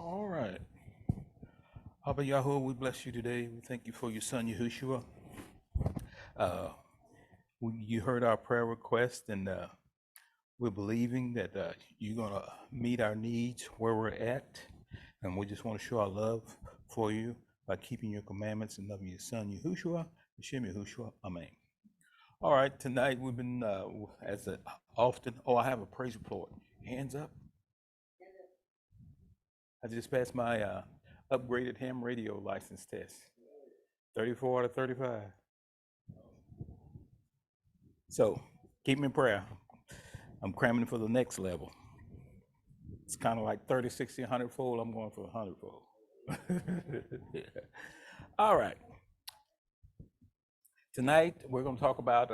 All right. Abba Yahweh, we bless you today. We thank you for your son, Yahushua. Uh, you heard our prayer request, and we're believing that you're going to meet our needs where we're at. And we just want to show our love for you by keeping your commandments and loving your son, Yahushua. Hashem Yahushua. Amen. All right. Tonight we've been, often, I have a praise report. Hands up. I just passed my upgraded ham radio license test. 34 out of 35. So keep me in prayer. I'm cramming for the next level. It's kind of like 30, 60, 100 fold. I'm going for 100 fold. All right. Tonight we're going to talk about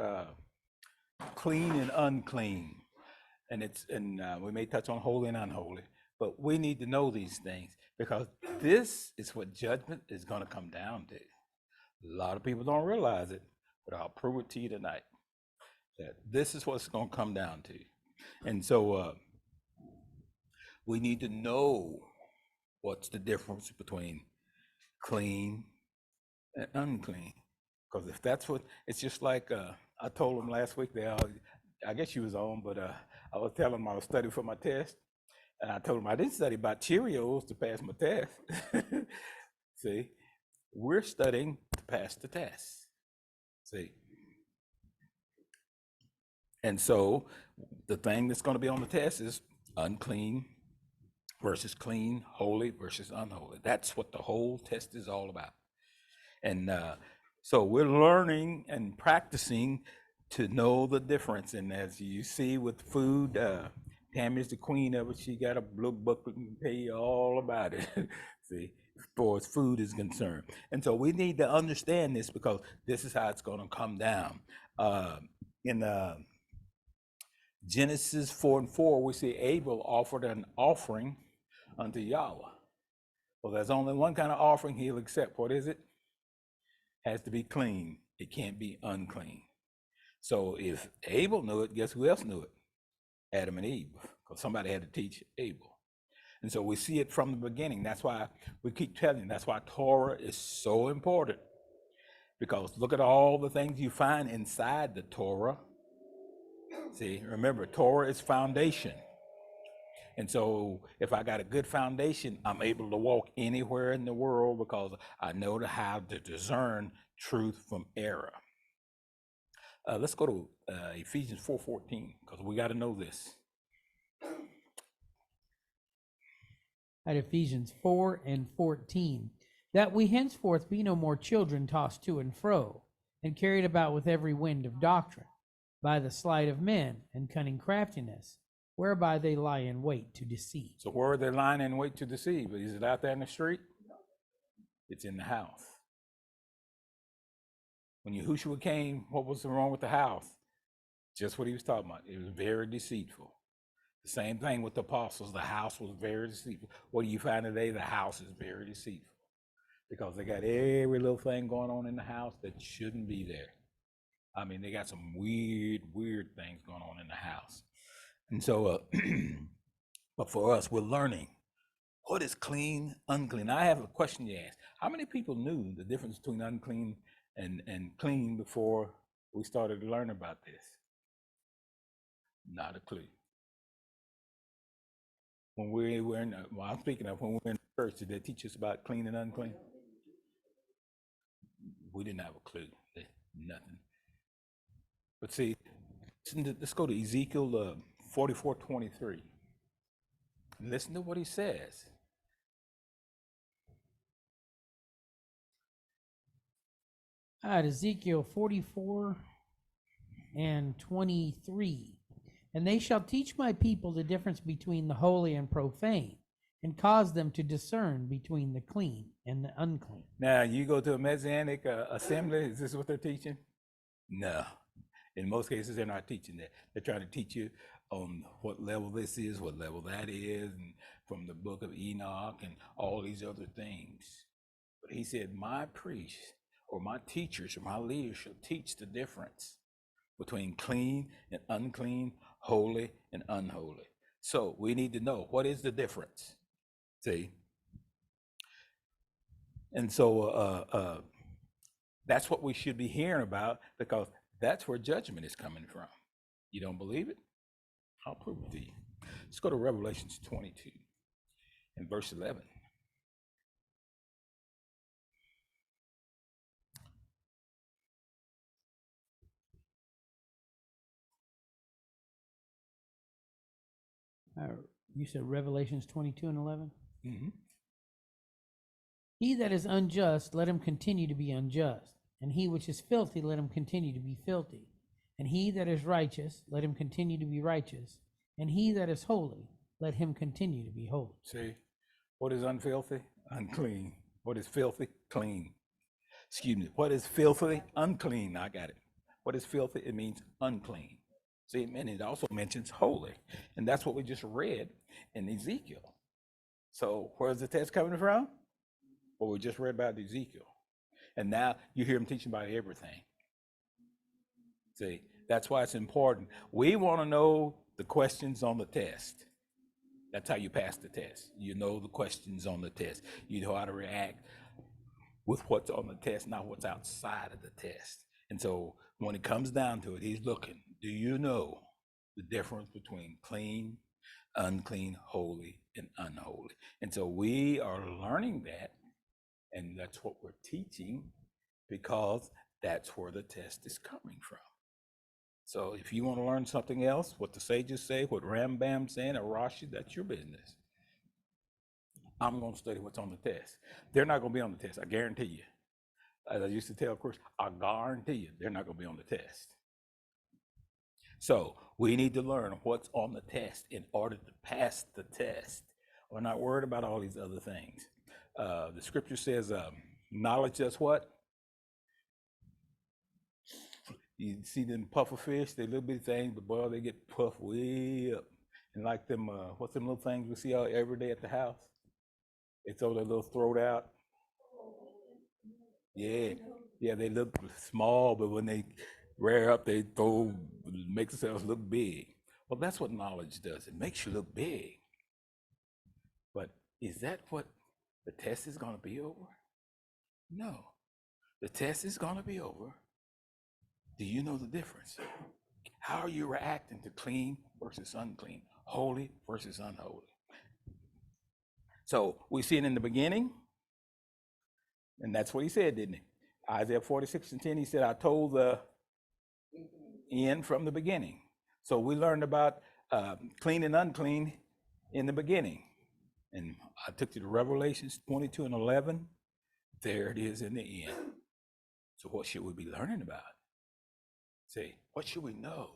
clean and unclean, and we may touch on holy and unholy, but we need to know these things because this is what judgment is going to come down to. A lot of people don't realize it, but I'll prove it to you tonight that this is what's going to come down to. And so we need to know what's the difference between clean and unclean. Because if that's what, it's just like I told them last week, I guess you was on, but I was telling them I was studying for my test. And I told them I didn't study about Cheerios to pass my test. See, we're studying to pass the test. See. And so the thing that's going to be on the test is unclean versus clean, holy versus unholy. That's what the whole test is all about. And so we're learning and practicing to know the difference. And as you see with food, Tammy's the queen of it. She got a blue book that can tell you all about it. See, as far as food is concerned. And so we need to understand this because this is how it's going to come down. In Genesis 4:4, we see Abel offered an offering unto Yahweh. Well, there's only one kind of offering he'll accept. What is it? Has to be clean. It can't be unclean. So if Abel knew it, guess who else knew it? Adam and Eve, because somebody had to teach Abel. And so we see it from the beginning. That's why we keep telling you, that's why Torah is so important. Because look at all the things you find inside the Torah. See, remember, Torah is foundation. And so if I got a good foundation, I'm able to walk anywhere in the world because I know how to discern truth from error. Let's go to Ephesians 4:14 because we got to know this. At Ephesians 4:14, that we henceforth be no more children tossed to and fro, and carried about with every wind of doctrine, by the sleight of men and cunning craftiness, whereby they lie in wait to deceive. So where are they lying in wait to deceive? Is it out there in the street? It's in the house. When Yahushua came, what was wrong with the house? Just what he was talking about. It was very deceitful. The same thing with the apostles. The house was very deceitful. What do you find today? The house is very deceitful because they got every little thing going on in the house that shouldn't be there. I mean, they got some weird things going on in the house. And so, but for us, we're learning what is clean, unclean. I have a question to ask. How many people knew the difference between unclean and clean before we started to learn about this? Not a clue. When we were in, I'm speaking of when we were in church, did they teach us about clean and unclean? We didn't have a clue. Nothing. But see, let's go to Ezekiel 44:23. Listen to what he says. At Ezekiel 44:23, and they shall teach my people the difference between the holy and profane, and cause them to discern between the clean and the unclean. Now, you go to a Messianic assembly, is this what they're teaching? No. In most cases, they're not teaching that. They're trying to teach you on what level this is, what level that is, and from the book of Enoch and all these other things. But he said, my priests or my teachers or my leaders shall teach the difference between clean and unclean, holy and unholy. So we need to know, what is the difference? See, And so that's what we should be hearing about, because that's where judgment is coming from. You don't believe it? I'll prove it to you. Let's go to Revelations 22 and verse 11. You said Revelations 22 and 11? Mm-hmm. He that is unjust, let him continue to be unjust. And he which is filthy, let him continue to be filthy. And he that is righteous, let him continue to be righteous. And he that is holy, let him continue to be holy. See, what is unfilthy? Unclean. What is filthy? Clean. Excuse me. What is filthy? Unclean. I got it. What is filthy? It means unclean. See, and it also mentions holy. And that's what we just read in Ezekiel. So where's the text coming from? Well, we just read about Ezekiel. And now you hear him teaching about everything. See, that's why it's important. We want to know the questions on the test. That's how you pass the test. You know the questions on the test. You know how to react with what's on the test, not what's outside of the test. And so when it comes down to it, he's looking, do you know the difference between clean, unclean, holy, and unholy? And so we are learning that, and that's what we're teaching, because that's where the test is coming from. So if you want to learn something else, what the sages say, what Rambam's saying, or Rashi, that's your business. I'm going to study what's on the test. They're not going to be on the test, I guarantee you. As I used to tell, of course, I guarantee you they're not going to be on the test. So we need to learn what's on the test in order to pass the test. We're not worried about all these other things. The scripture says, knowledge does what? You see them puffer fish, they little bitty things, but boy, they get puffed way up. And like them, what's them little things we see out every day at the house? They throw their little throat out. Yeah, they look small, but when they rear up, they make themselves look big. Well, that's what knowledge does. It makes you look big. But is that what the test is going to be over? No. The test is going to be over. Do you know the difference? How are you reacting to clean versus unclean, holy versus unholy? So we see it in the beginning, and that's what he said, didn't he? Isaiah 46:10, he said, I told the end from the beginning. So we learned about clean and unclean in the beginning. And I took you to Revelations 22 and 11. There it is in the end. So what should we be learning about? Say, what should we know?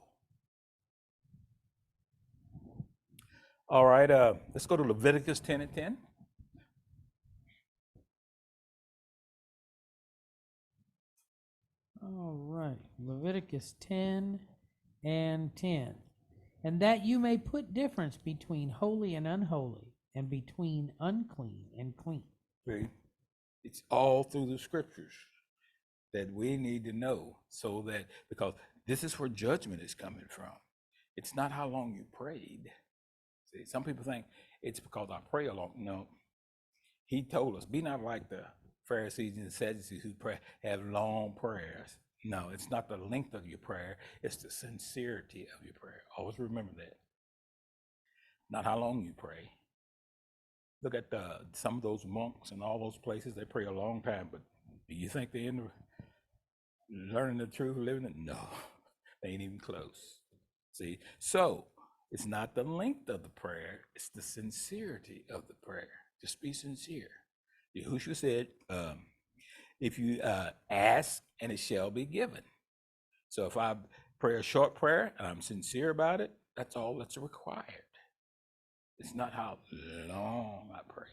All right, let's go to Leviticus 10 and 10. All right, Leviticus 10 and 10. And that you may put difference between holy and unholy, and between unclean and clean. See, it's all through the scriptures that we need to know, so that, because this is where judgment is coming from. It's not how long you prayed. See, some people think it's because I pray a long. No, he told us, be not like the Pharisees and the Sadducees who have long prayers. No, it's not the length of your prayer, it's the sincerity of your prayer. Always remember that. Not how long you pray. Look at some of those monks and all those places, they pray a long time, but do you think they're in the learning the truth, living it? No, they ain't even close. See, so it's not the length of the prayer, it's the sincerity of the prayer. Just be sincere. Yahushua said, if you ask, and it shall be given. So if I pray a short prayer and I'm sincere about it, that's all that's required. It's not how long I pray.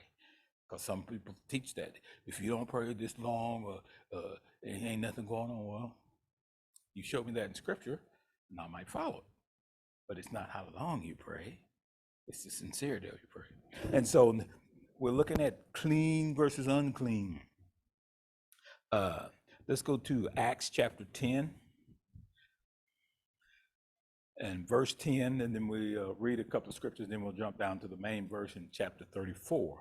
Because some people teach that. If you don't pray this long, or ain't nothing going on, well, you show me that in scripture, and I might follow it. But it's not how long you pray. It's the sincerity of your prayer. And so we're looking at clean versus unclean. Let's go to Acts chapter 10 and verse 10, and then we read a couple of scriptures, then we'll jump down to the main verse in chapter 34.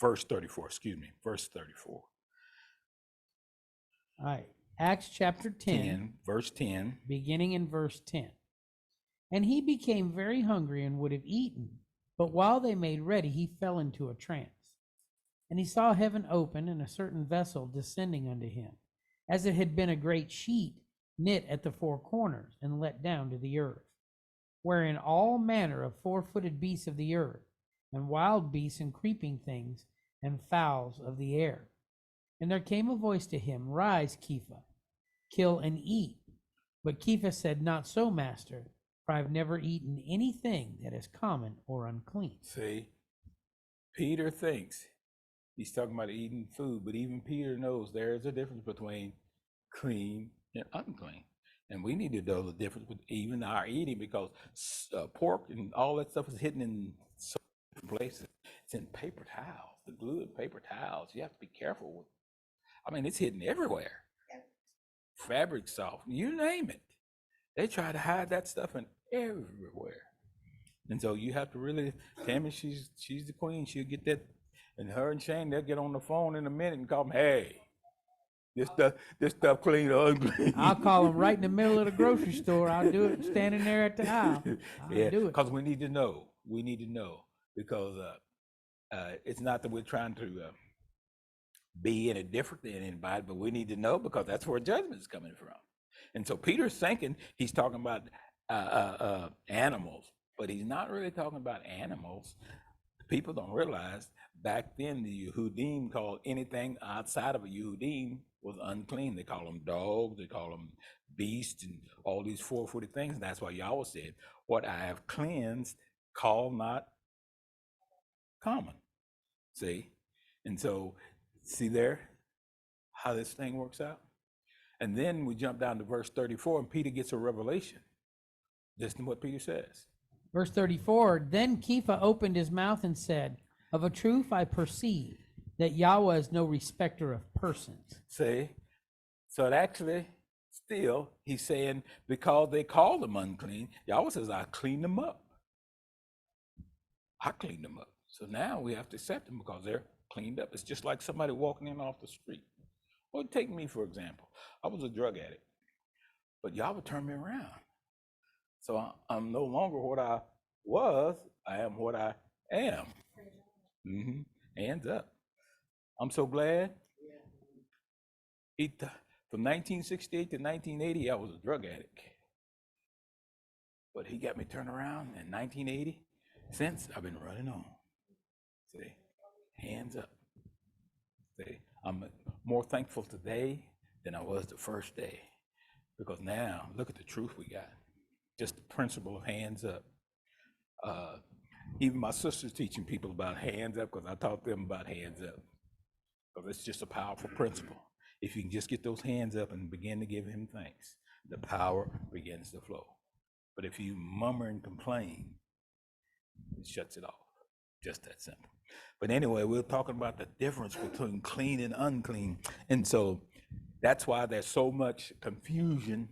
verse 34, excuse me, verse 34. All right. Acts chapter 10, verse 10. beginning in verse 10. And he became very hungry and would have eaten, but while they made ready, he fell into a trance. And he saw heaven open and a certain vessel descending unto him, as it had been a great sheet knit at the four corners and let down to the earth, wherein all manner of four-footed beasts of the earth, and wild beasts and creeping things, and fowls of the air. And there came a voice to him, Rise, Kepha, kill and eat. But Kepha said, Not so, master, for I have never eaten anything that is common or unclean. See, Peter thinks he's talking about eating food, but even Peter knows there's a difference between clean and unclean. And we need to know the difference with even our eating, because pork and all that stuff is hidden in so many different places. It's in paper towels, the glue in paper towels. You have to be careful with. I mean, it's hidden everywhere. Fabric soft, you name it. They try to hide that stuff in everywhere. And so you have to really, Tammy, she's the queen. She'll get that, and her and Shane, they'll get on the phone in a minute and call them, hey, this stuff clean or unclean. I'll call them right in the middle of the grocery store. I'll do it standing there at the aisle. I'll do it. Because we need to know. We need to know, because it's not that we're trying to be any different than anybody, but we need to know, because that's where judgment is coming from. And so Peter's thinking he's talking about animals, but he's not really talking about animals. People don't realize back then the Yehudim called anything outside of a Yehudim was unclean. They call them dogs, they call them beasts, and all these four-footed things. And that's why Yahweh said, what I have cleansed, call not common. See? And so, see there how this thing works out? And then we jump down to verse 34, and Peter gets a revelation. Listen to what Peter says. Verse 34, Then Kepha opened his mouth and said, Of a truth I perceive that Yahweh is no respecter of persons. See? So it actually, still, he's saying, because they called them unclean, Yahweh says, I cleaned them up. I cleaned them up. So now we have to accept them because they're cleaned up. It's just like somebody walking in off the street. Well, take me, for example. I was a drug addict, but Yahweh turned me around. So I'm no longer what I was. I am what I am. Hands up. I'm so glad. From 1968 to 1980, I was a drug addict. But he got me turned around in 1980. Since, I've been running on. See, hands up. See, I'm more thankful today than I was the first day. Because now, look at the truth we got. Just the principle of hands up. Even my sister's teaching people about hands up, because I taught them about hands up. Because it's just a powerful principle. If you can just get those hands up and begin to give him thanks, the power begins to flow. But if you murmur and complain, it shuts it off. Just that simple. But anyway, we're talking about the difference between clean and unclean. And so that's why there's so much confusion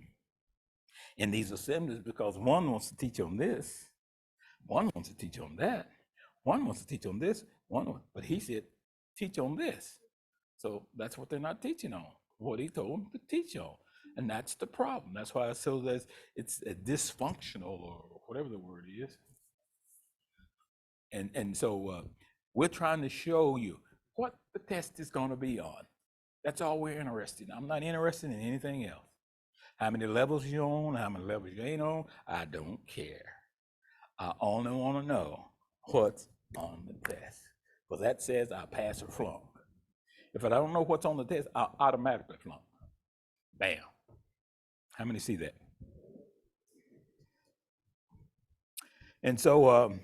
in these assemblies, because one wants to teach on this, one wants to teach on that, one wants to teach on this, but he said, teach on this. So that's what they're not teaching on, what he told them to teach on. And that's the problem. That's why it's dysfunctional, or whatever the word is. And so we're trying to show you what the test is going to be on. That's all we're interested in. I'm not interested in anything else. How many levels you're on, how many levels you ain't on, I don't care. I only want to know what's on the test. Because that says I pass or flunk. If I don't know what's on the test, I'll automatically flunk. Bam. How many see that? And so let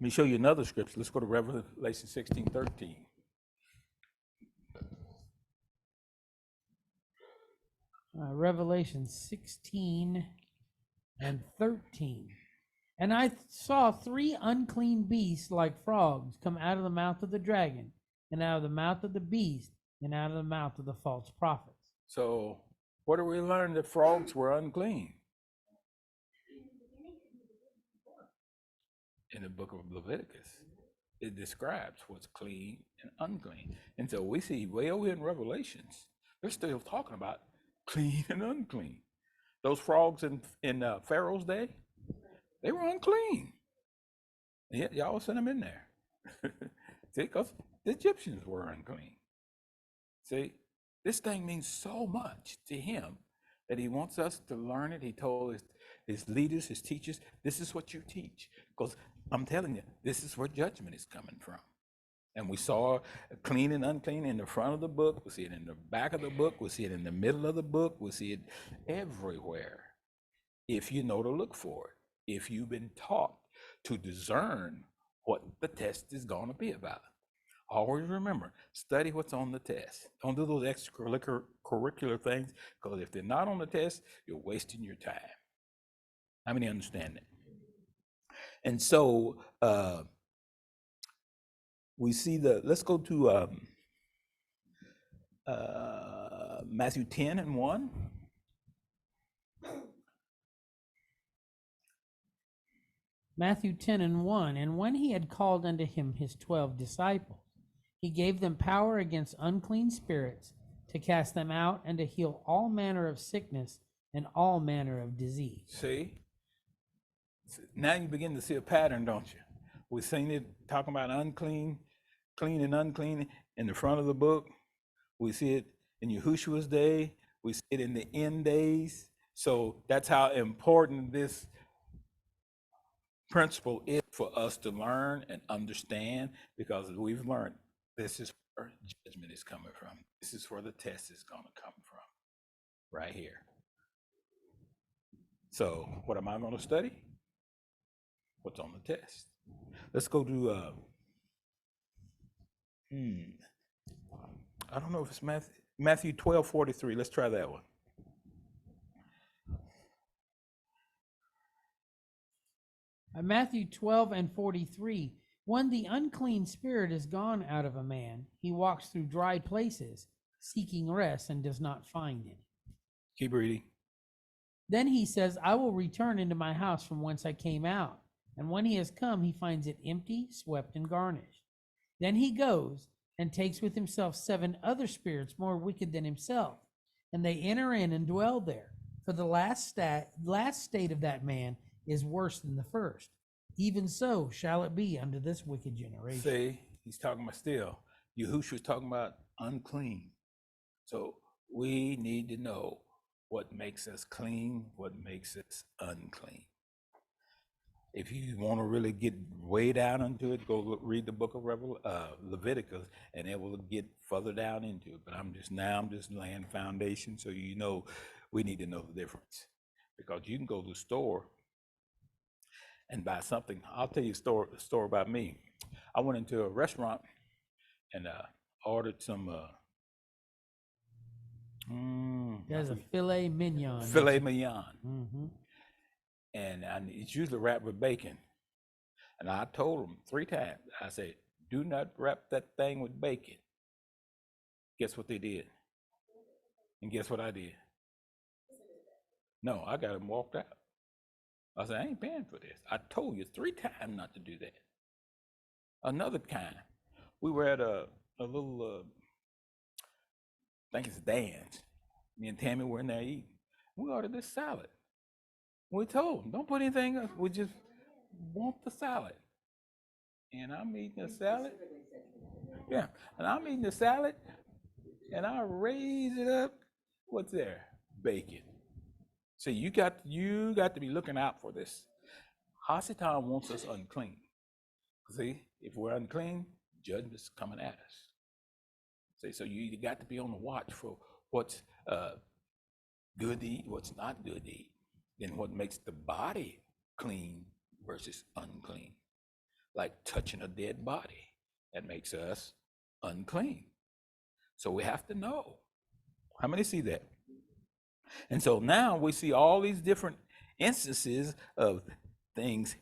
me show you another scripture. Let's go to Revelation 16:13. Revelation 16 and 13. And I saw 3 unclean beasts like frogs come out of the mouth of the dragon, and out of the mouth of the beast, and out of the mouth of the false prophets. So what do we learn? That frogs were unclean? In the book of Leviticus. it describes what's clean and unclean. And so we see way over in Revelations, they're still talking about clean and unclean. Those frogs in Pharaoh's day, they were unclean. And yet y'all sent them in there. See, because the Egyptians were unclean. See, this thing means so much to him that he wants us to learn it. He told his leaders, his teachers, this is what you teach. Because I'm telling you, this is where judgment is coming from. And we saw clean and unclean in the front of the book. We see it in the back of the book. We see it in the middle of the book. We see it everywhere. If you know to look for it, if you've been taught to discern what the test is going to be about. Always remember, study what's on the test. Don't do those extracurricular things, because if they're not on the test, you're wasting your time. How many understand that? And so we see let's go to Matthew 10 and 1. Matthew 10 and 1. And when he had called unto him his 12 disciples, he gave them power against unclean spirits to cast them out and to heal all manner of sickness and all manner of disease. See? Now you begin to see a pattern, don't you? We've seen it talking about unclean, clean and unclean in the front of the book. We see it in Yahushua's day. We see it in the end days. So that's how important this principle is for us to learn and understand, because we've learned this is where judgment is coming from. This is where the test is going to come from, right here. So what am I going to study? What's on the test? Let's go to, I don't know if it's Matthew 12:43. Let's try that one. Matthew 12 and 43. When the unclean spirit is gone out of a man, he walks through dry places, seeking rest, and does not find any. Keep reading. Then he says, I will return into my house from whence I came out. And when he has come, he finds it empty, swept, and garnished. Then he goes and takes with himself 7 other spirits more wicked than himself, and they enter in and dwell there. For the last state of that man is worse than the first. Even so shall it be unto this wicked generation. See, he's talking about still. Yahushua's talking about unclean. So we need to know what makes us clean, what makes us unclean. If you want to really get way down into it, go read the book of Leviticus, and it will get further down into it. But I'm just laying foundation, so you know we need to know the difference. Because you can go to the store and buy something. I'll tell you a story about me. I went into a restaurant and ordered some There's a filet mignon. filet mignon. Mm-hmm. And it's usually wrapped with bacon. And I told them 3 times, I said, do not wrap that thing with bacon. Guess what they did? And guess what I did? No, I got them walked out. I said, I ain't paying for this. I told you 3 times not to do that. Another time, we were at a little, I think it's Dan's. Me and Tammy were in there eating. We ordered this salad. We told them, don't put anything else. We just want the salad. And I'm eating the salad. Yeah, and I'm eating the salad, and I raise it up. What's there? Bacon. See, you got to be looking out for this. Hasatan wants us unclean. See, if we're unclean, judgment's coming at us. See, so you got to be on the watch for what's good to eat, what's not good to eat. Then what makes the body clean versus unclean. Like touching a dead body, that makes us unclean. So we have to know. How many see that? And so now we see all these different instances of things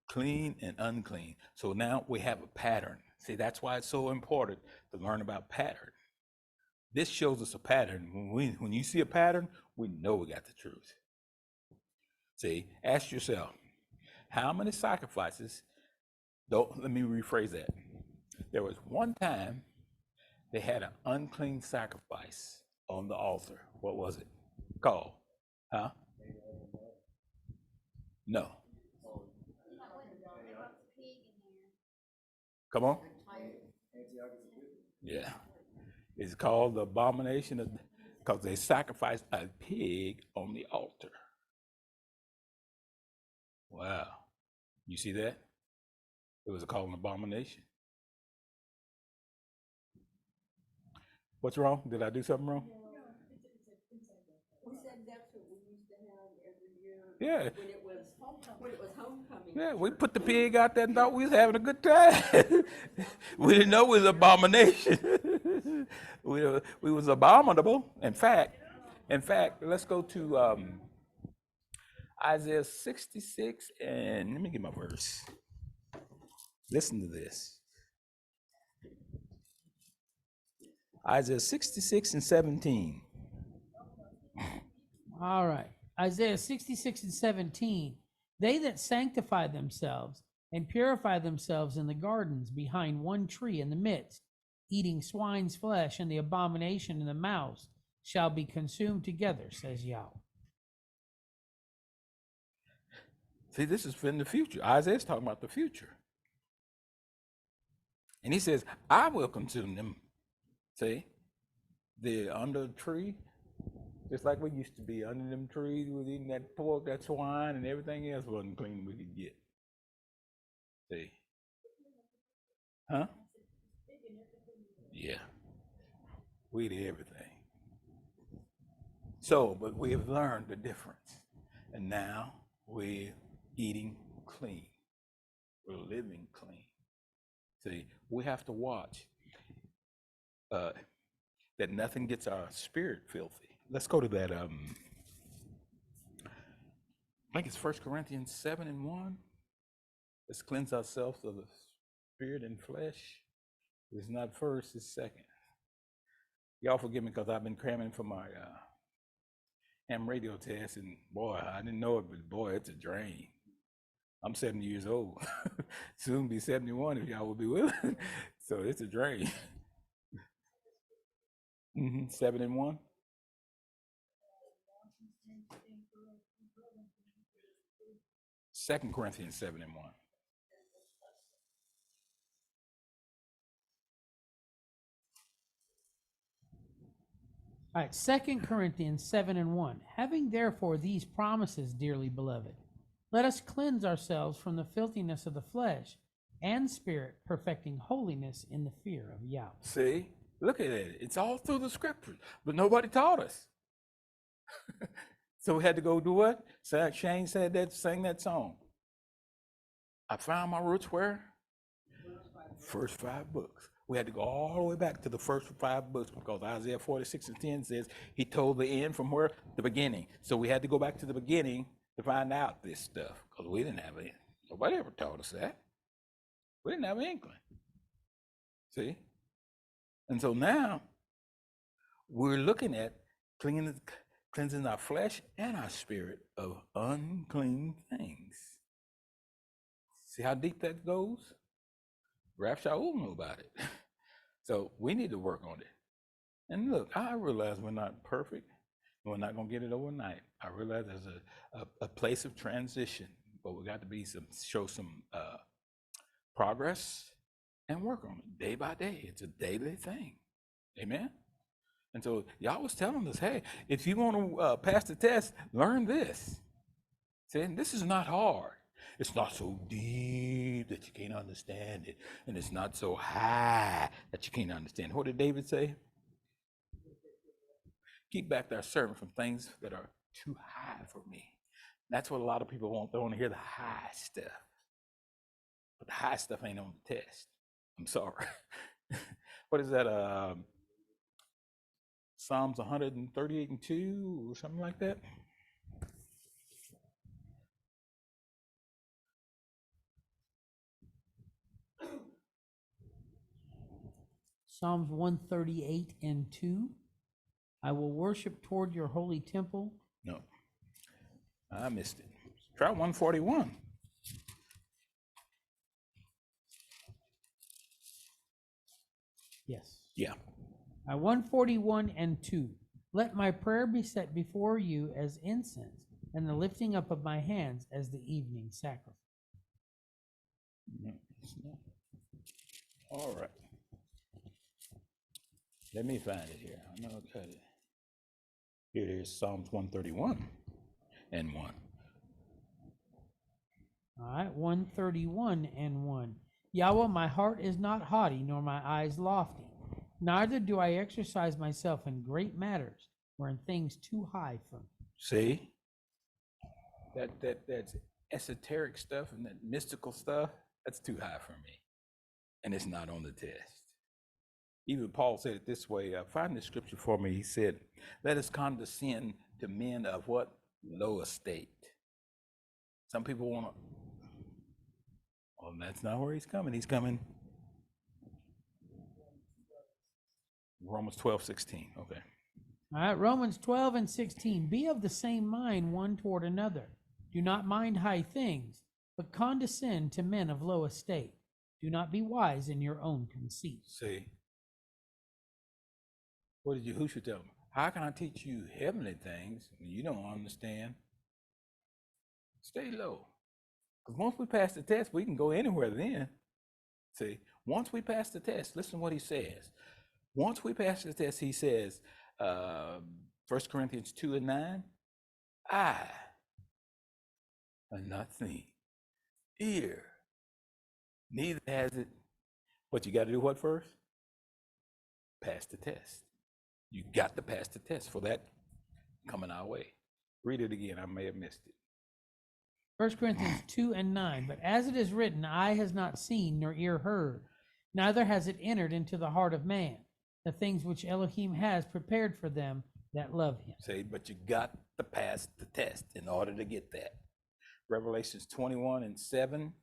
clean and unclean. So now we have a pattern. See, that's why it's so important to learn about pattern. This shows us a pattern. When you see a pattern, we know we got the truth. See, ask yourself, how many sacrifices, let me rephrase that. There was one time they had an unclean sacrifice on the altar. What was it called? Huh? No. Come on. Yeah. It's called the abomination of, because they sacrificed a pig on the altar. Wow. You see that? It was called an abomination. What's wrong? Did I do something wrong? We said that's what we used to have every year. Yeah. When it was homecoming. Yeah, we put the pig out there and thought we was having a good time. We didn't know it was abomination. we was abominable. In fact, let's go to Isaiah 66, and let me get my verse. Listen to this. Isaiah 66 and 17. All right. Isaiah 66 and 17. They that sanctify themselves and purify themselves in the gardens behind one tree in the midst, eating swine's flesh and the abomination in the mouse, shall be consumed together, says Yahweh. See, this is in the future. Isaiah's talking about the future. And he says, I will consume them. See, they're under the tree, just like we used to be under them trees, was eating that pork, that swine, and everything else wasn't clean we could get. See? Huh? Yeah. We did everything. So, but we have learned the difference. And now we're eating clean. We're living clean. See, we have to watch that nothing gets our spirit filthy. Let's go to that. I think it's 1 Corinthians 7 and 1. Let's cleanse ourselves of the spirit and flesh. It's not first, it's second. Y'all forgive me because I've been cramming for my ham radio test, and boy, I didn't know it, but boy, it's a drain. I'm 70 years old. Soon be 71 if y'all will be willing. So it's a drain. 7 and 1. Second Corinthians 7 and 1. All right, 2 Corinthians 7 and 1. Having therefore these promises, dearly beloved, let us cleanse ourselves from the filthiness of the flesh and spirit, perfecting holiness in the fear of Yahweh. See, look at it. It's all through the scriptures, but nobody taught us. So we had to go do what? Shane said that, sang that song. I found my roots where? First 5 books. We had to go all the way back to the first 5 books because Isaiah 46 and 10 says he told the end from where? The beginning. So we had to go back to the beginning to find out this stuff because we didn't have it. Nobody ever taught us that. We didn't have an inkling. See? And so now we're looking at cleansing our flesh and our spirit of unclean things. See how deep that goes? Raf Shaul knew about it. So we need to work on it. And look, I realize we're not perfect. We're not going to get it overnight. I realize there's a place of transition, but we got to be show some progress and work on it day by day. It's a daily thing. Amen. And so y'all was telling us, hey, if you want to pass the test, learn this. See, and this is not hard. It's not so deep that you can't understand it, and it's not so high that you can't understand. What did David say? Keep back thy servant from things that are too high for me. That's what a lot of people want. They want to hear the high stuff. But the high stuff ain't on the test. I'm sorry. What is that? Psalms 138 and 2 or something like that? Psalms 138 and 2. I will worship toward your holy temple. No, I missed it. Try 141. Yes. Yeah. 141 and 2. Let my prayer be set before you as incense, and the lifting up of my hands as the evening sacrifice. No, it's not. All right. Let me find it here. I know I got it. Here it is, Psalms 131 and 1. All right, 131 and 1. Yahweh, my heart is not haughty, nor my eyes lofty. Neither do I exercise myself in great matters, or in things too high for me. See? That's esoteric stuff and that mystical stuff, that's too high for me. And it's not on the test. Even Paul said it this way. Find the scripture for me. He said, let us condescend to men of what? Low estate. Some people want to, well, that's not where he's coming. He's coming Romans 12:16. Okay. All right, Romans 12 and 16. Be of the same mind one toward another. Do not mind high things, but condescend to men of low estate. Do not be wise in your own conceit. See? What did Yahushua tell him? How can I teach you heavenly things when you don't understand? Stay low. Because once we pass the test, we can go anywhere then. See, once we pass the test, listen to what he says. Once we pass the test, he says, 1 Corinthians 2 and 9, eye have not seen, ear, neither has it. But you got to do what first? Pass the test. You got to pass the test for that coming our way. Read it again. I may have missed it. 1 Corinthians 2 and 9. But as it is written, eye has not seen, nor ear heard, neither has it entered into the heart of man, the things which Elohim has prepared for them that love him. Say, but you got to pass the test in order to get that. Revelations 21 and 7.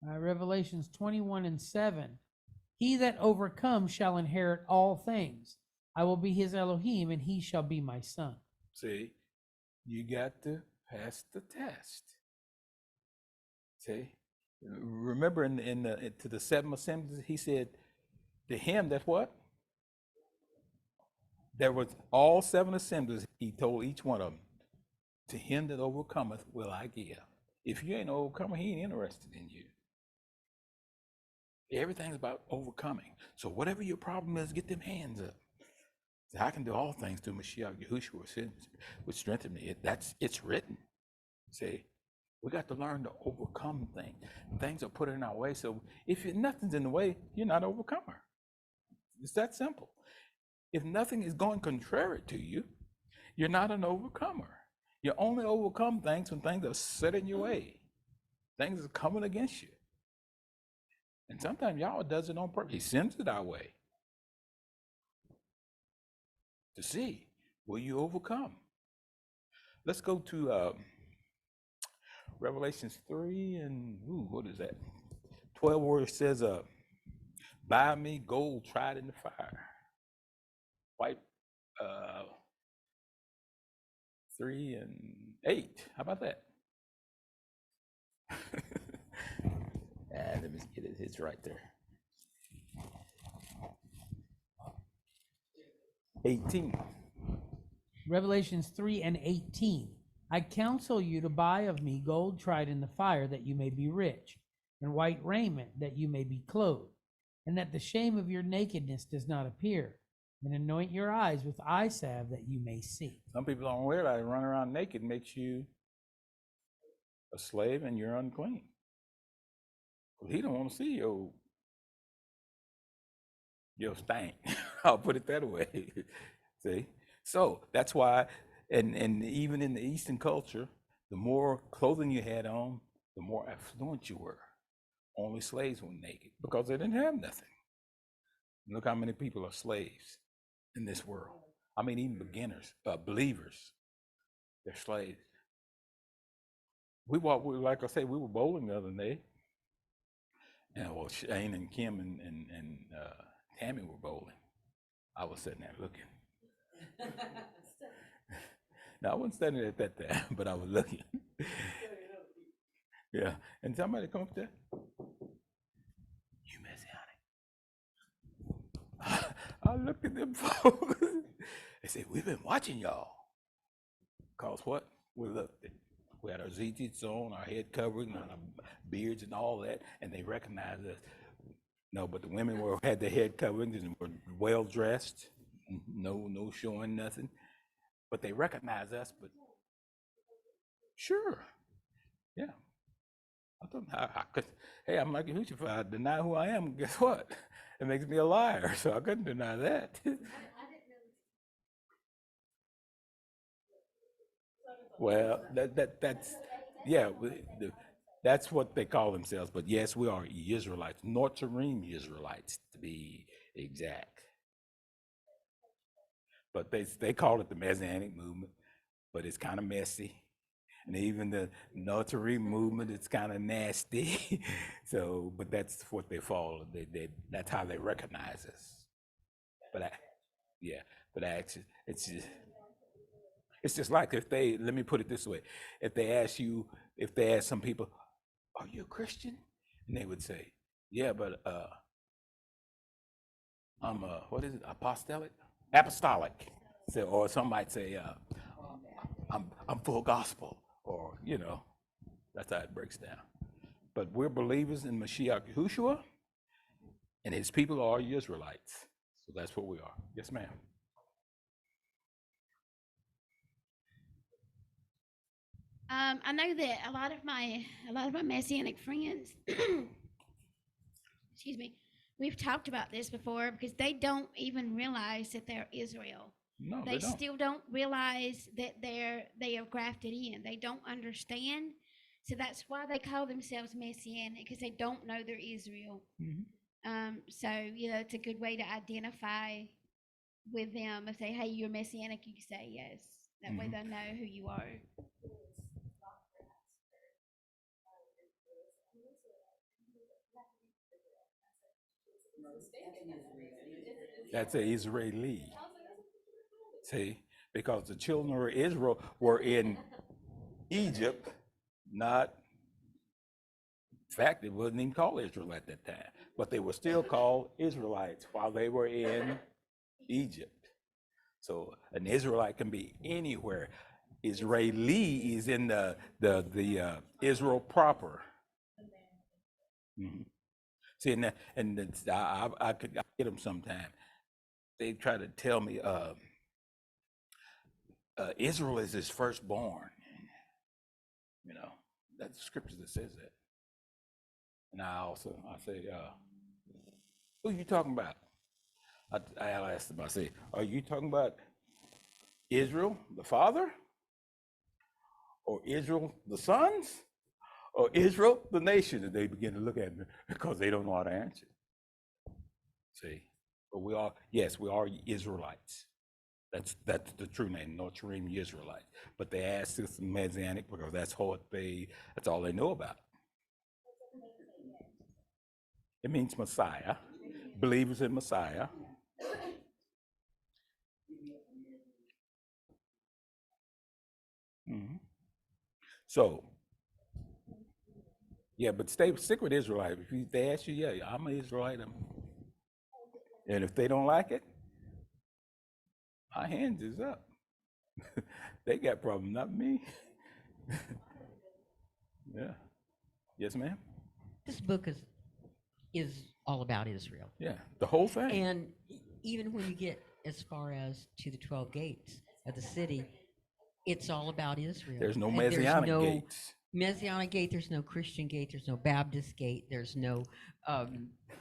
Revelations 21 and 7. He that overcomes shall inherit all things. I will be his Elohim, and he shall be my son. See, you got to pass the test. See, remember to the 7 assemblies, he said to him that what? There was all 7 assemblies, he told each one of them, to him that overcometh will I give. If you ain't an overcomer, he ain't interested in you. Everything's about overcoming. So whatever your problem is, get them hands up. See, I can do all things through Mashiach Yahushua, which strengthen me. It's written. See, we got to learn to overcome things. Things are put in our way. So if nothing's in the way, you're not an overcomer. It's that simple. If nothing is going contrary to you, you're not an overcomer. You only overcome things when things are set in your way. Things are coming against you. And sometimes Yahweh does it on purpose. He sends it our way to see, will you overcome? Let's go to Revelations 3 and, what is that? 12 where it says, buy me gold tried in the fire. White 3 and 8. How about that? Let me get it. It's right there. 18. Revelations 3 and 18. I counsel you to buy of me gold tried in the fire, that you may be rich, and white raiment, that you may be clothed, and that the shame of your nakedness does not appear, and anoint your eyes with eye salve, that you may see. Some people don't realize running around naked makes you a slave and you're unclean. Well, he don't want to see your stank. I'll put it that way. See? So that's why, and even in the Eastern culture, the more clothing you had on, the more affluent you were. Only slaves were naked because they didn't have nothing. Look how many people are slaves in this world. I mean, even beginners, believers, they're slaves. Like I say, we were bowling the other day. And well, Shane and Kim and Tammy were bowling. I was sitting there looking. Now, I wasn't standing at that time, but I was looking. Yeah. And somebody come up there. looked at them folks. They said, we've been watching y'all. Cause what? We looked at. We had our zits on, our head covering, and our beards and all that, and they recognized us. No, but the women had their head coverings and were well dressed. No showing nothing. But they recognized us, but sure. Yeah. I thought I could, hey, I'm like Yahushua. If I deny who I am, guess what? It makes me a liar. So I couldn't deny that. Well, that's yeah. That's what they call themselves. But yes, we are Israelites, North Israelites to be exact. But they call it the Messianic movement, but it's kind of messy. And even the Notary movement, it's kind of nasty. So, but that's what they follow. That's how they recognize us. But yeah, but actually, it's just like if they, let me put it this way, if they ask some people, "Are you a Christian?" And they would say, "Yeah, but I'm what is it, apostolic." So, or some might say, I'm full gospel, or that's how it breaks down. But we're believers in Mashiach Yahushua, and his people are Israelites. So that's what we are. Yes, ma'am. I know that a lot of my Messianic friends, excuse me, we've talked about this before because they don't even realize that they're Israel. No, They don't. still don't realize that they are grafted in. They don't understand. So that's why they call themselves Messianic, because they don't know they're Israel. So it's a good way to identify with them. If they, hey, you're Messianic, you can say yes. That way they'll know who you are. That's an Israeli. See, because the children of Israel were in Egypt, not, in fact, it wasn't even called Israel at that time, but they were still called Israelites while they were in Egypt. So an Israelite can be anywhere. Israeli is in the Israel proper. See, I could get them sometime. They try to tell me Israel is his firstborn. That's the scripture that says that. And I say, who are you talking about? I asked them, I say, are you talking about Israel, the father? Or Israel, the sons? Or Israel, the nation? And they begin to look at me because they don't know how to answer. See, but we are Israelites. That's the true name, North Israelites. But they ask us Messianic because that's all they know about. It means Messiah, believers in Messiah. So, yeah, but stick with Israelite. If they ask you, yeah, I'm an Israelite. And if they don't like it, my hands is up. They got problems, not me. Yeah. Yes, ma'am? This book is all about Israel. Yeah, the whole thing. And even when you get as far as to the 12 gates of the city, it's all about Israel. There's no And Messianic there's no gates. Messianic gate, there's no Christian gate, there's no Baptist gate, there's no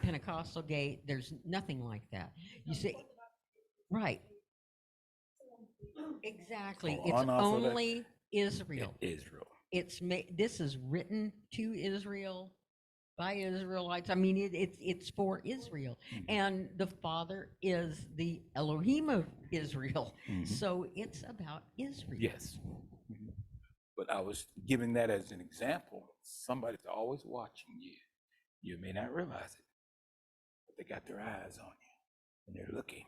Pentecostal gate, there's nothing like that. You see, right. Exactly. Oh, It's unorthodox. only Israel. Israel. This is written to Israel by Israelites. I mean, it's for Israel, and the Father is the Elohim of Israel. So it's about Israel. Yes. But I was giving that as an example. Somebody's always watching you. You may not realize it, but they got their eyes on you and they're looking.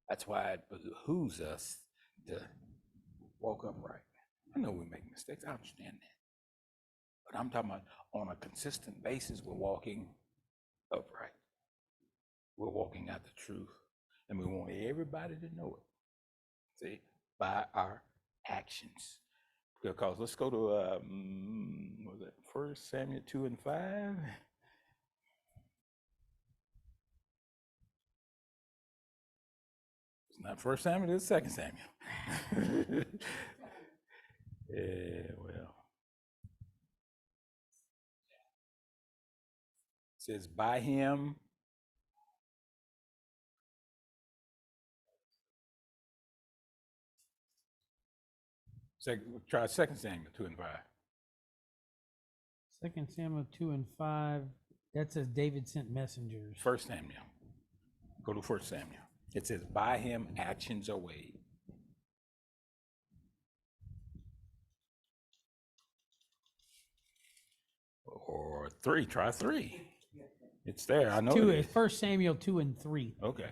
That's why it behooves us to walk upright. I know we make mistakes. I understand that. But I'm talking about on a consistent basis, we're walking upright. We're walking out the truth. And we want everybody to know it. See, by our actions. Because let's go to, what was it 1 Samuel 2 and 5? It's not 1 Samuel, it's 2 Samuel. Yeah, well. It says, by him. Try 2 Samuel 2 and 5. 2 Samuel 2 and 5. That says David sent messengers. 1 Samuel. Go to 1 Samuel. It says, by him actions are weighed. Or 3, try 3. It's there, I know. 1 Samuel 2 and 3. Okay.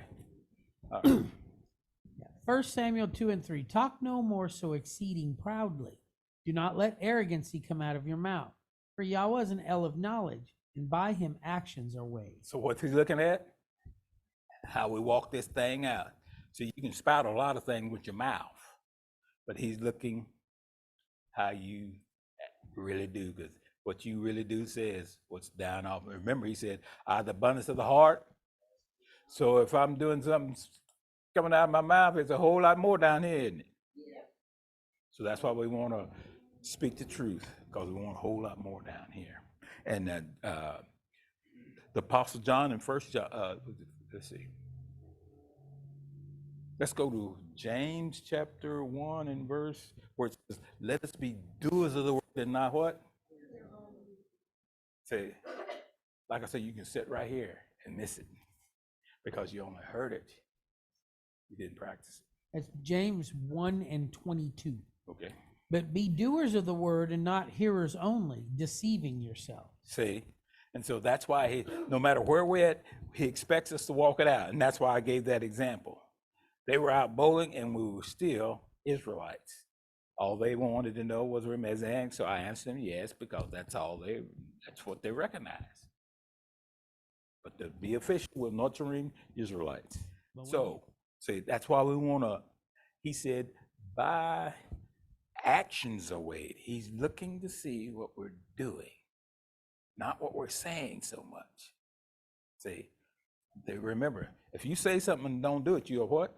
1 Samuel 2 and 3. Talk no more so exceeding proudly. Do not let arrogancy come out of your mouth. For Yahweh is an El of knowledge, and by him actions are weighed. So what's he looking at? How we walk this thing out. So you can spout a lot of things with your mouth, but he's looking how you really do, because what you really do says what's down off. Remember, he said, out of the abundance of the heart. So if I'm doing something coming out of my mouth, it's a whole lot more down here, isn't it? Yeah. So that's why we want to speak the truth, because we want a whole lot more down here. And the Apostle John in 1 John, let's see. Let's go to James chapter 1 and verse where it says, let us be doers of the word and not what? Say, like I said, you can sit right here and miss it because you only heard it. You didn't practice it. That's James 1 and 22. Okay. But be doers of the word and not hearers only, deceiving yourself. See? And so that's why no matter where we're at, he expects us to walk it out. And that's why I gave that example. They were out bowling and we were still Israelites. All they wanted to know was Remezang, so I answered them yes, because that's what they recognize. But to be official, we're nurturing Israelites. So, see, that's why we want to, he said, by actions are weighed. He's looking to see what we're doing, not what we're saying so much. See, they remember, if you say something and don't do it, you're what?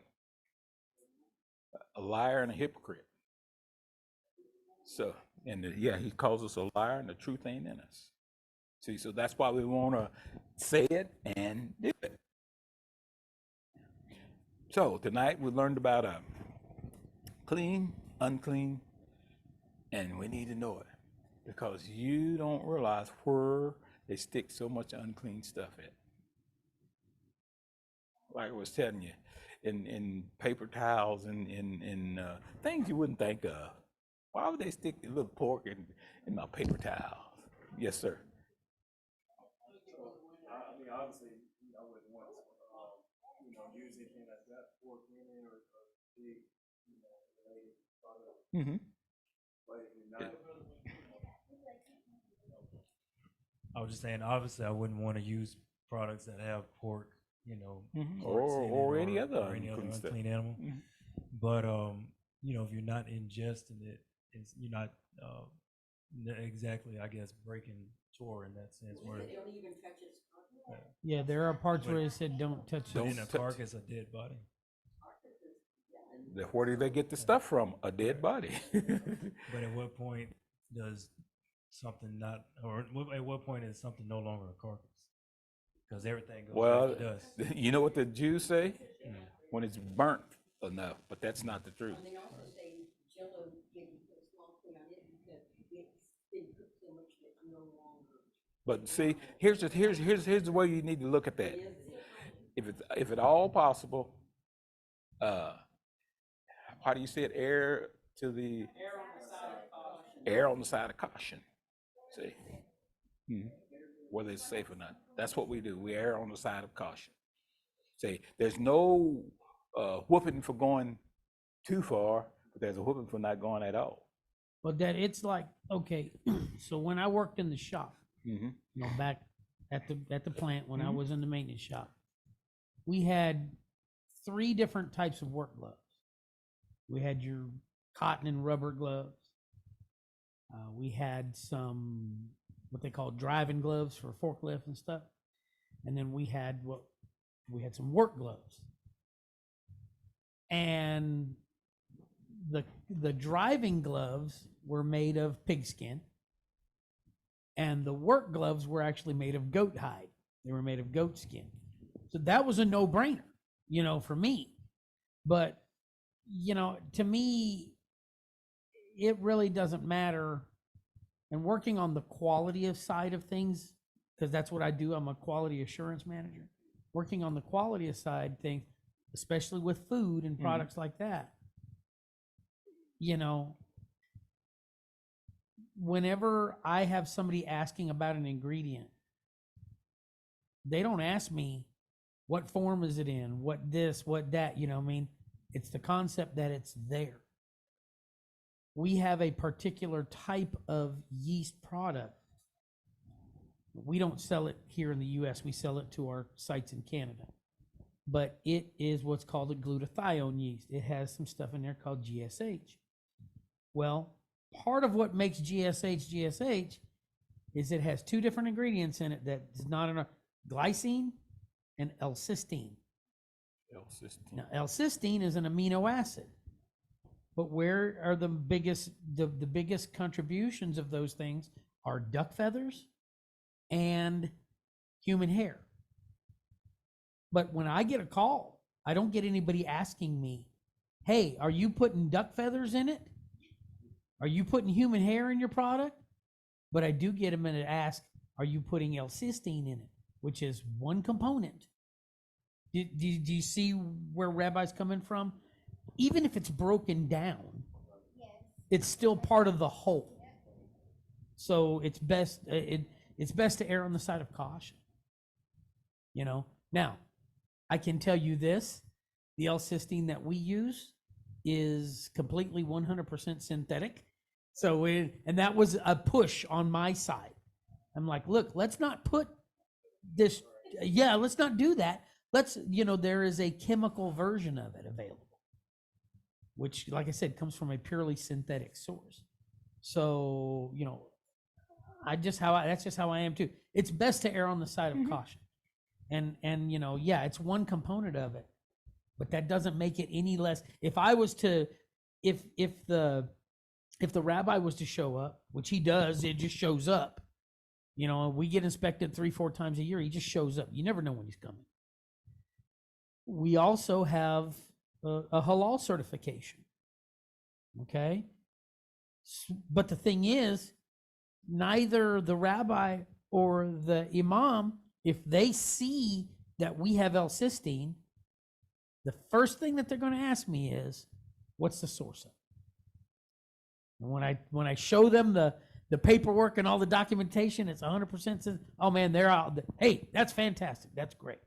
A liar and a hypocrite. So, and he calls us a liar and the truth ain't in us. See, so that's why we want to say it and do it. So tonight we learned about clean, unclean, and we need to know it because you don't realize where they stick so much unclean stuff at. Like I was telling you, in paper towels and in things you wouldn't think of. Why would they stick a little pork in my paper towel? Yes, sir. I mean, obviously, I wouldn't want use anything that's got pork in it or big, related product. Mm-hmm. But if you're not, I was just saying, obviously, I wouldn't want to use products that have pork, Mm-hmm. porks in it Or any other or any other unclean animal. Mm-hmm. But if you're not ingesting it, you're not exactly, I guess, breaking Torah in that sense. Where Don't even touch its carcass. Yeah, there are parts where it said don't touch but it. in a carcass, a dead body. Where do they get the stuff from? A dead body. But at what point does something not, or at what point is something no longer a carcass? Because everything goes Well, back to dust. you know what the Jews say? When it's burnt enough, but that's not the truth. And they also say Jello didn't put a small thing on it because it's been cooked so much that it's no longer. But see, here's the way you need to look at that. If at all possible, how do you say it? Err on the side of caution. See, whether it's safe or not. That's what we do. We err on the side of caution. See, there's no whooping for going too far, but there's a whooping for not going at all. But that it's like, okay, so when I worked in the shop, back at the plant when I was in the maintenance shop, we had three different types of work gloves. We had your cotton and rubber gloves. We had some what they call driving gloves for forklift and stuff, and then we had some work gloves. And the driving gloves were made of pigskin, and the work gloves were actually made of goat hide. They were made of goat skin. So that was a no-brainer, for me. But, to me, it really doesn't matter. And working on the quality of side of things, because that's what I do. I'm a quality assurance manager. Working on the quality of side things, especially with food and products like that. Whenever I have somebody asking about an ingredient, they don't ask me what form is it in, what this, what that, it's the concept that it's there. We have a particular type of yeast product. We don't sell it here in the US. We sell it to our sites in Canada. But it is what's called a glutathione yeast. It has some stuff in there called GSH. Well, part of what makes GSH is it has two different ingredients in it that is not enough: glycine and L-cysteine. Now, L-cysteine is an amino acid, but where are the biggest contributions of those things are duck feathers and human hair. But when I get a call, I don't get anybody asking me, hey, are you putting duck feathers in it? Are you putting human hair in your product? But I do get them to ask, are you putting L-cysteine in it, which is one component? Do you see where Rabbi's coming from? Even if it's broken down, it's still part of the whole. So it's best to err on the side of caution. Now, I can tell you this: the L-cysteine that we use is completely 100% synthetic. So and that was a push on my side. I'm like, look, let's not put this. Yeah, let's not do that. Let's, there is a chemical version of it available, which, like I said, comes from a purely synthetic source. So, that's just how I am too. It's best to err on the side of caution. And it's one component of it, but that doesn't make it any less. If I was to, if the rabbi was to show up, which he does, it just shows up. We get inspected 3-4 times a year. He just shows up. You never know when he's coming. We also have a halal certification. Okay. But the thing is, neither the rabbi or the imam, if they see that we have L-cysteine, the first thing that they're going to ask me is, what's the source of it? And when I show them the paperwork and all the documentation, it's 100% says, oh man, they're out. Hey, that's fantastic. That's great.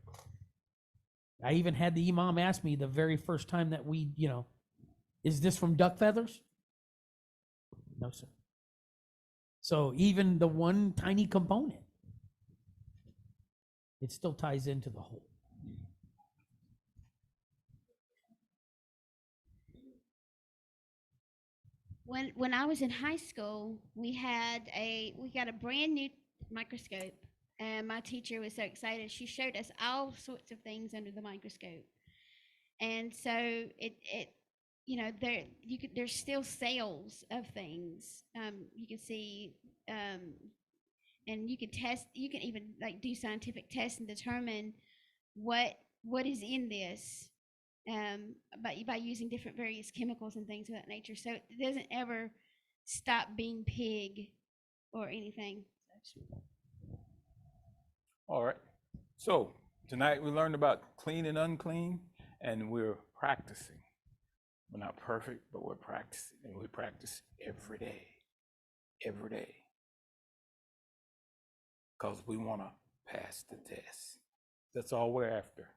I even had the imam ask me the very first time that we, is this from duck feathers? No, sir. So even the one tiny component, it still ties into the whole. When I was in high school, we got a brand new microscope, and my teacher was so excited. She showed us all sorts of things under the microscope, and so there's still cells of things. You can see, and you can test. You can even do scientific tests and determine what is in this. By using different various chemicals and things of that nature. So it doesn't ever stop being pig or anything. All right. So tonight we learned about clean and unclean, and we're practicing. We're not perfect, but we're practicing, and we practice every day. Every day. Because we want to pass the test. That's all we're after,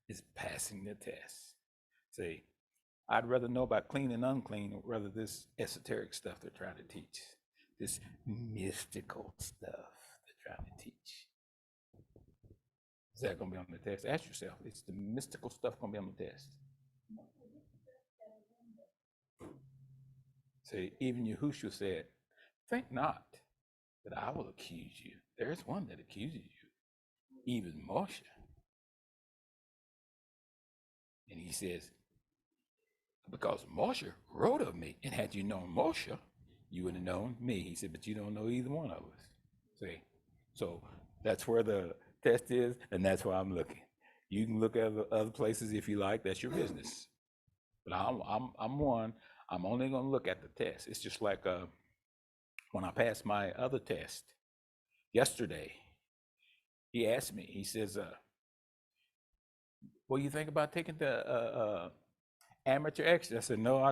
is passing the test. See, I'd rather know about clean and unclean rather this esoteric stuff they're trying to teach, this mystical stuff they're trying to teach. that gonna be on the test? Ask yourself. It's the mystical stuff gonna be on the test. See, even Yahushua said, think not that I will accuse you. There's one that accuses you, even Moshe. And he says, because Moshe wrote of me, and had you known Moshe, you would have known me. He said, but you don't know either one of us. See, so that's where the test is, and that's where I'm looking. You can look at other places if you like. That's your business. But I'm one. I'm only going to look at the test. It's just like when I passed my other test yesterday. He asked me. He says, "What do you think about taking the amateur extra?" I said, "No,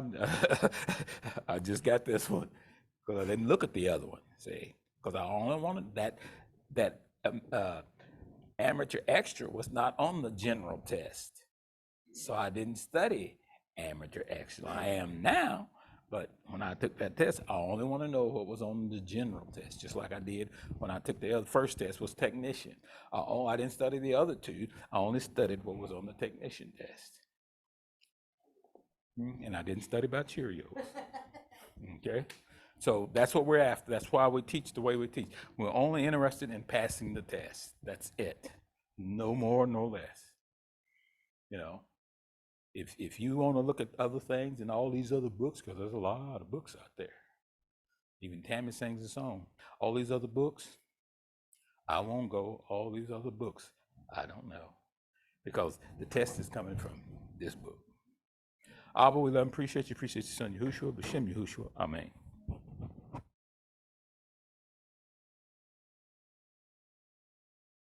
I just got this one because I didn't look at the other one. See, because I only wanted that amateur extra was not on the general test, so I didn't study amateur extra. I am now, but when I took that test, I only want to know what was on the general test, just like I did when I took the other first test was technician. I didn't study the other two. I only studied what was on the technician test. And I didn't study about Cheerios. Okay? So that's what we're after. That's why we teach the way we teach. We're only interested in passing the test. That's it. No more, no less. You know, if you want to look at other things and all these other books, because there's a lot of books out there. Even Tammy sings a song. All these other books, I won't go. All these other books, I don't know. Because the test is coming from this book. Abba, we love and appreciate you. Appreciate your son, Yahushua. B'Shem Yahushua. Amen.